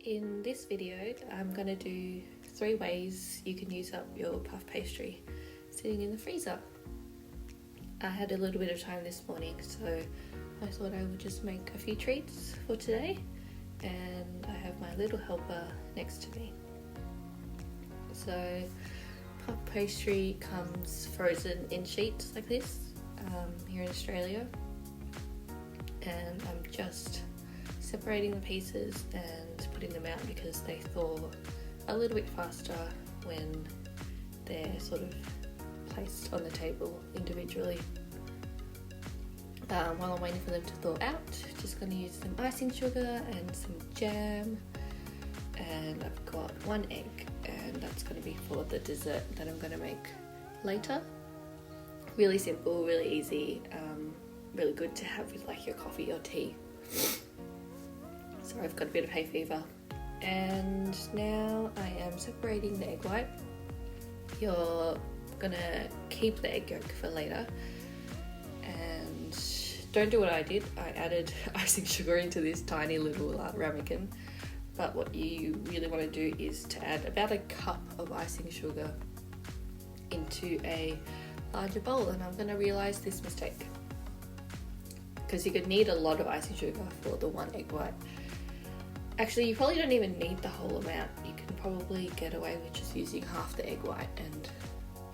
In this video, I'm going to do 3 ways you can use up your puff pastry sitting in the freezer. I had a little bit of time this morning, so I thought I would just make a few treats for today, and I have my little helper next to me. So puff pastry comes frozen in sheets like this here in Australia, and I'm just separating the pieces and putting them out because they thaw a little bit faster when they're sort of placed on the table individually. While I'm waiting for them to thaw out, just going to use some icing sugar and some jam, and I've got 1 egg, and that's going to be for the dessert that I'm going to make later. Really simple, really easy, really good to have with like your coffee or tea. Sorry, I've got a bit of hay fever. And now I am separating the egg white. You're gonna keep the egg yolk for later, and don't do what I did. I added icing sugar into this tiny little ramekin, but what you really want to do is to add about a cup of icing sugar into a larger bowl, and I'm gonna realise this mistake because you could need a lot of icing sugar for the 1 egg white. Actually, you probably don't even need the whole amount. You can probably get away with just using half the egg white and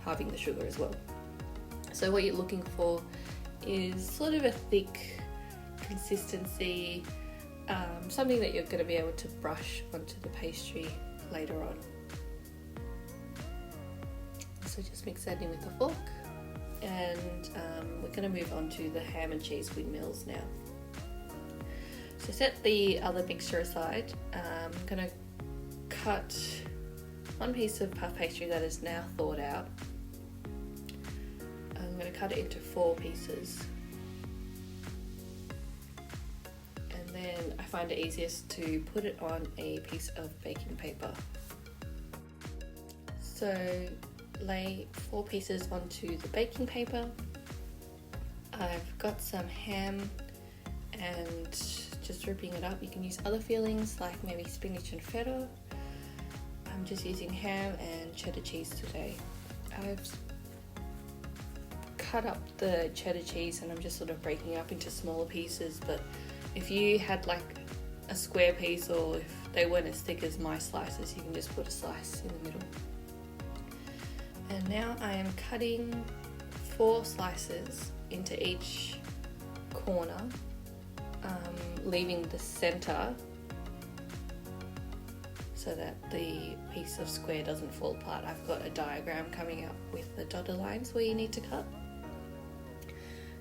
halving the sugar as well. So what you're looking for is sort of a thick consistency, something that you're going to be able to brush onto the pastry later on. So just mix that in with a fork, and we're going to move on to the ham and cheese windmills now. So set the other mixture aside. I'm going to cut 1 piece of puff pastry that is now thawed out. I'm going to cut it into 4 pieces. And then I find it easiest to put it on a piece of baking paper. So lay 4 pieces onto the baking paper. I've got some ham and just ripping it up. You can use other fillings like maybe spinach and feta. I'm just using ham and cheddar cheese today. I've cut up the cheddar cheese and I'm just sort of breaking it up into smaller pieces, but if you had like a square piece, or if they weren't as thick as my slices, you can just put a slice in the middle. And now I am cutting 4 slices into each corner, leaving the center so that the piece of square doesn't fall apart. I've got a diagram coming up with the dotted lines where you need to cut.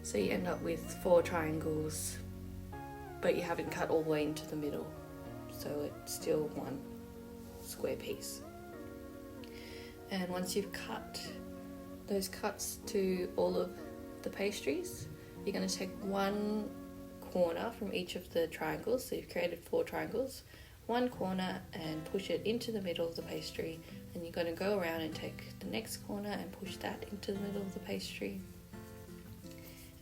So you end up with 4 triangles, but you haven't cut all the way into the middle, so it's still 1 square piece. And once you've cut those cuts to all of the pastries, you're going to take 1 corner from each of the triangles. So you've created 4 triangles, 1 corner, and push it into the middle of the pastry, and you're going to go around and take the next corner and push that into the middle of the pastry,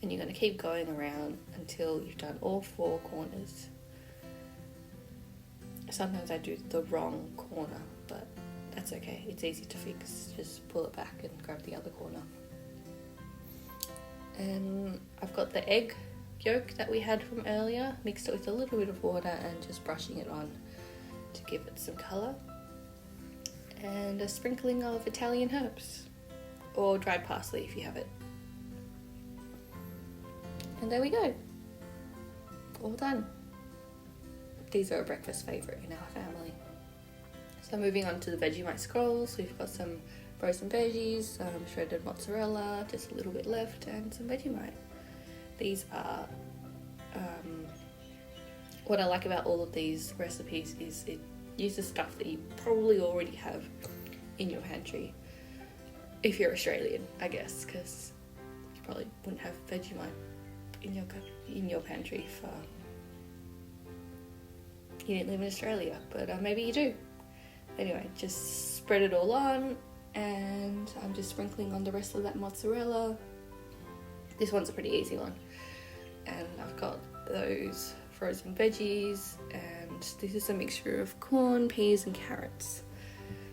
and you're going to keep going around until you've done all 4 corners. Sometimes I do the wrong corner, but that's okay, it's easy to fix. Just pull it back and grab the other corner. And I've got the egg yolk that we had from earlier, mixed it with a little bit of water and just brushing it on to give it some colour, and a sprinkling of Italian herbs or dried parsley if you have it. And there we go, all done. These are a breakfast favourite in our family. So moving on to the Vegemite Scrolls, we've got some frozen veggies, shredded mozzarella, just a little bit left, and some Vegemite. These are, what I like about all of these recipes is it uses stuff that you probably already have in your pantry, if you're Australian, I guess, because you probably wouldn't have Vegemite in your pantry if you didn't live in Australia, but maybe you do. Anyway, just spread it all on, and I'm just sprinkling on the rest of that mozzarella. This one's a pretty easy one. And I've got those frozen veggies and and this is a mixture of corn, peas and carrots.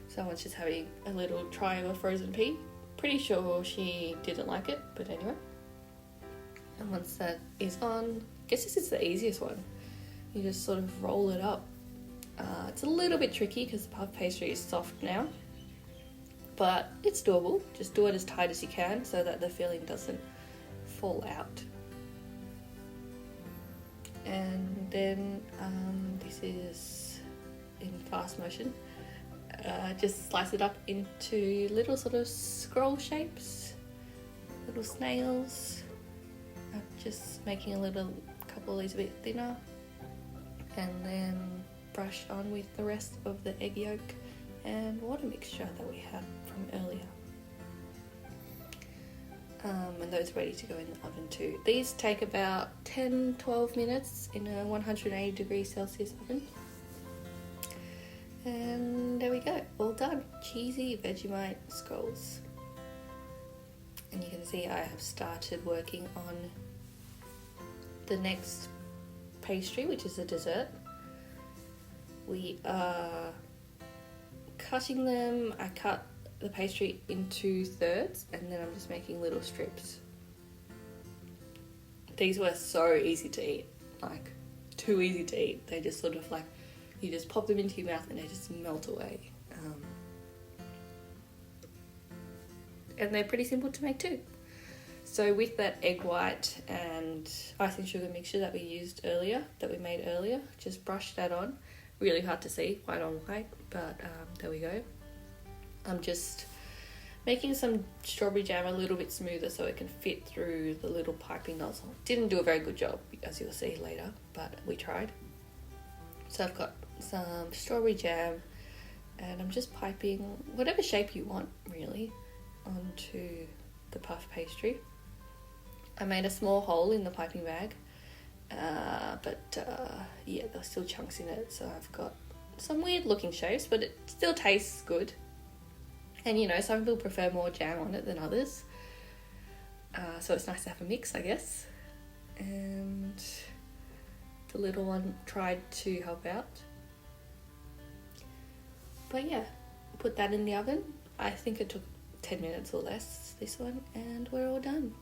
Someone's just having a little try of a frozen pea. Pretty sure she didn't like it, but anyway. And once that is on, I guess this is the easiest one. You just sort of roll it up. It's a little bit tricky because the puff pastry is soft now, but it's doable. Just do it as tight as you can so that the filling doesn't fall out. And then this is in fast motion. Just slice it up into little sort of scroll shapes, little snails. I'm just making a couple of these a bit thinner, and then brush on with the rest of the egg yolk and water mixture that we had from earlier. And those are ready to go in the oven too. These take about 10-12 minutes in a 180 degrees Celsius oven. And there we go, all done. Cheesy Vegemite Scrolls. And you can see I have started working on the next pastry, which is a dessert. We are cutting them. I cut the pastry into thirds and then I'm just making little strips. These were so easy to eat, like too easy to eat. They just sort of like, you just pop them into your mouth and they just melt away. And they're pretty simple to make too. So with that egg white and icing sugar mixture that we made earlier, just brush that on. Really hard to see, white on white, but there we go. I'm just making some strawberry jam a little bit smoother so it can fit through the little piping nozzle. Didn't do a very good job, as you'll see later, but we tried. So I've got some strawberry jam and I'm just piping whatever shape you want, really, onto the puff pastry. I made a small hole in the piping bag, but yeah, there's still chunks in it, so I've got some weird looking shapes, but it still tastes good. And you know, some people prefer more jam on it than others, so it's nice to have a mix, I guess. And the little one tried to help out, but yeah, put that in the oven. I think it took 10 minutes or less, this one, and we're all done.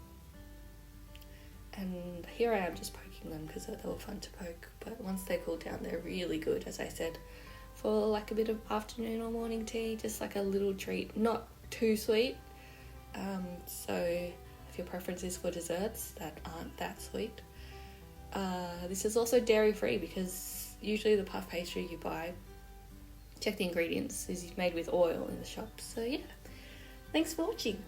And here I am just poking them because they were fun to poke, but once they cool down they're really good, as I said, for like a bit of afternoon or morning tea, just like a little treat, not too sweet. So if your preference is for desserts that aren't that sweet, this is also dairy free because usually the puff pastry you buy, check the ingredients, is made with oil in the shop. So yeah, thanks for watching.